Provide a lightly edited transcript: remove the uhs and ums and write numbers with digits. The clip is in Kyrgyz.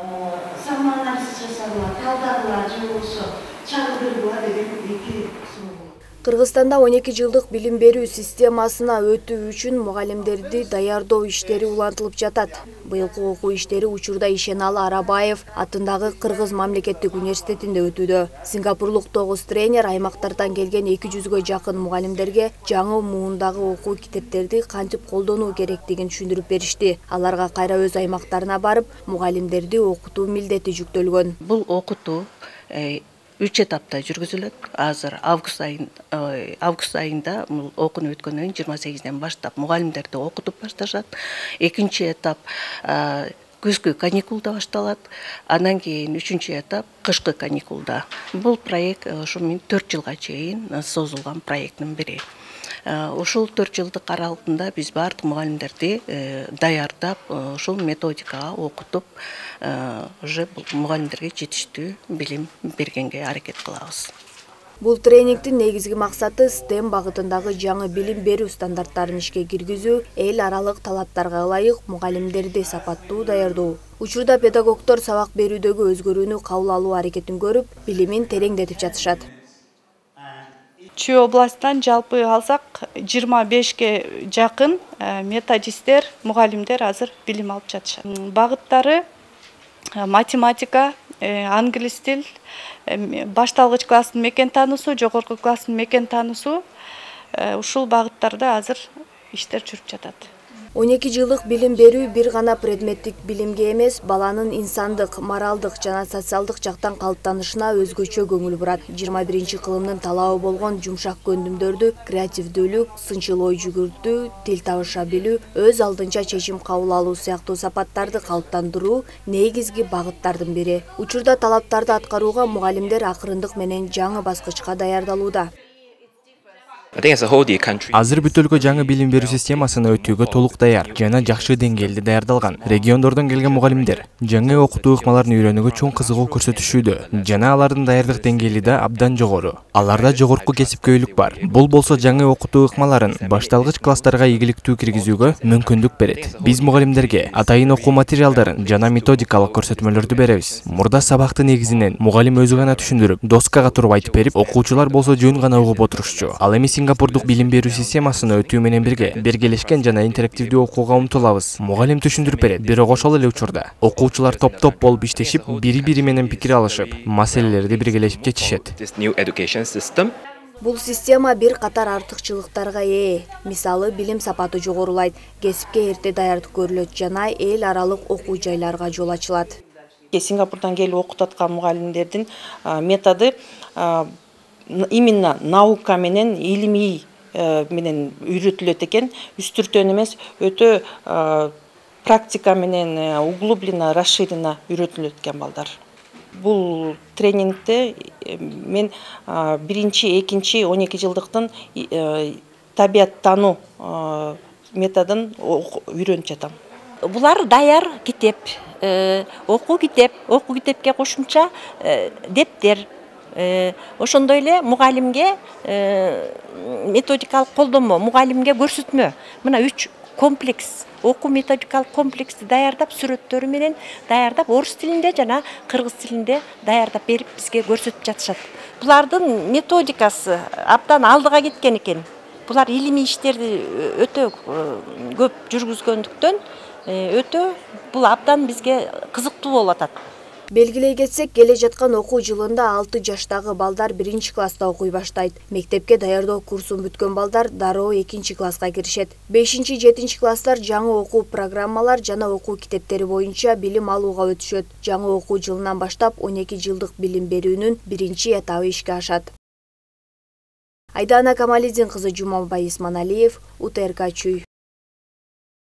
Заманарсыз жасалган, талдагыла же болбосо чагырдыргыла деген эки сунуу. Кыргызстанда 12 жылдык билим берүү системасына өтүү үчүн мугалимдерди даярдоо иштери улантылып жатат. Быйылкы окуу иштери учурда Ишеналы Арабаев атындагы Кыргыз мамлекеттик университетинде өтүүдө. Сингапурлук 9 тренер аймактардан келген 200-гө жакын мугалимдерге жаңы муундагы окуу китептерди кантип колдонуу керектигин түшүндүрүп беришти. Аларга кайра өз аймактарына барып, мугалимдерди окутуу милдети жүктөлгөн. Бул окутуу 3 этапта жүргүзүлөт. Азыр август айында окууну өткөндөн 28-ден баштап мугалимдерди окутуп башташат. Экинчи этап күзгү каникулда башталат. Андан кийин 3-чү этап кышкы каникулда. Бул проект ошо 4 жылга чейин созулган проекттин бири. Ушул 4 жылдык аралыгында биз бардык мугалимдерди даярдап, ушул методикага окутуп, уже мугалимдерге жетиштүү билим бергенге аракет кылабыз. Бул тренингдин негизги максаты STEM багытындагы жаңы билим берүү стандарттарын ишке киргизүү, эл аралык талаптарга ылайык мугалимдерди сапаттуу даярдоо. Учурда педагогдор сабак берүүдөгү өзгөрүүнү кабыл алуу аракетин көрүп, билимин тереңдетип жатышат. Чүй областынан жалпы алсак 25ге жакын методисттер, мугалимдер азыр билим алып жатышат. Багыттары математика, англис тил, башталгыч класстын мекен таануусу, жогорку класстын мекен таануусу, ушул багыттарда азыр иштер жүрүп жатат. 12 жылдык билим берүү бир гана предметтик билимге эмес, баланын инсандык, моралдык жана социалдык жактан калыптанышына өзгөчө көңүл бурат. 21-кылымдын талабы болгон жумшак көндүмдөрдү, креативдүүлүк, сынчыл ой жүгүртүү, тил табыша билүү, өз алдынча чечим кабыл алуу сыяктуу сапаттарды калыптандыруу негизги багыттардын бири. Учурда талаптарды аткарууга мугалимдер акырындык менен жаңы баскычка даярдалууда. Азыр бүт өлкө жаңы билим берүү системасына өтүүгө толук даяр жана жакшы деңгээлде даярдалган. Региондордон келген мугалимдер жаңы окутуу ыкмаларын үйрөнүүгө чоң кызыгуу көрсөтүшүүдө жана алардын даярдык деңгээли да абдан жогору. Аларда жогорку кесипкөйлүк бар. Бул болсо жаңы окутуу ыкмаларын башталгыч класстарга ийгиликтүү киргизүүгө мүмкүндүк берет. Биз мугалимдерге атайын окуу материалдарын жана методикалык көрсөтмөлөрдү беребиз. Мурда сабакты негизинен мугалим өзү гана түшүндүрүп, доскага туруп айтып берип, окуучулар болсо жөн гана угуп отурушчу. Ал эми Сингапурдук билим берүү системасына өтүү менен бирге бергелешкен жана интерактивдүү окууга умтулабыз. Мугалим түшүндүрүп берет, бирок ошол эле учурда окуучулар топ-топ болуп иштешип, бири-бири менен пикир алышып, маселелерди биргелешип чечишет. Бул система бир катар артыкчылыктарга ээ. Мисалы, билим сапаты жогорулайт, кесипке эрте даярдык көрүлөт жана эл аралык окуу жайларга жол ачылат. Сингапурдан келип окутуп аткан мугалимдердин методу именно наука менен, илимий менен үйрөтүлөт экен. Үстүртөн эмес, өтө практика менен углублено, расширенно үйрөтүлөт экен балдар. Бул тренингде мен биринчи, экинчи 12 жылдыктын табият таануу методун үйрөнүп жатам. Булар даяр китеп, окуу китепке кошумча дептер. Ошондой эле мугалимге методикалык колдонмо, мугалимге көрсөтмө. Мына 3 комплекс, окуу методикалык комплексти даярдап, сүрөттөрү менен даярдап, орус тилинде жана кыргыз тилинде даярдап берип бизге көрсөтүп жатышат. Булардын методикасы абдан алдыга кеткен экен. Булар илимий иштерди өтө көп жүргүзгөндүктөн өтө бул абдан бизге кызыктуу болуп атат. Белгилей кетсек, келе жаткан окуу жылында 6 жаштагы балдар 1-чи класста окуй баштайт. Мектепке даярдоо курсун бүткөн балдар дароо 2-чи класска киришет. 5-чи, 7-чи класстар жаңы окуу программалар жана окуу китептери боюнча билим алууга өтүшөт. Жаңы окуу жылынан баштап 12 жылдык билим берүүнүн 1-чи этабы ишке ашат. Айдана Камалидин кызы Жумабай Исманалиев, УТРК Чүй.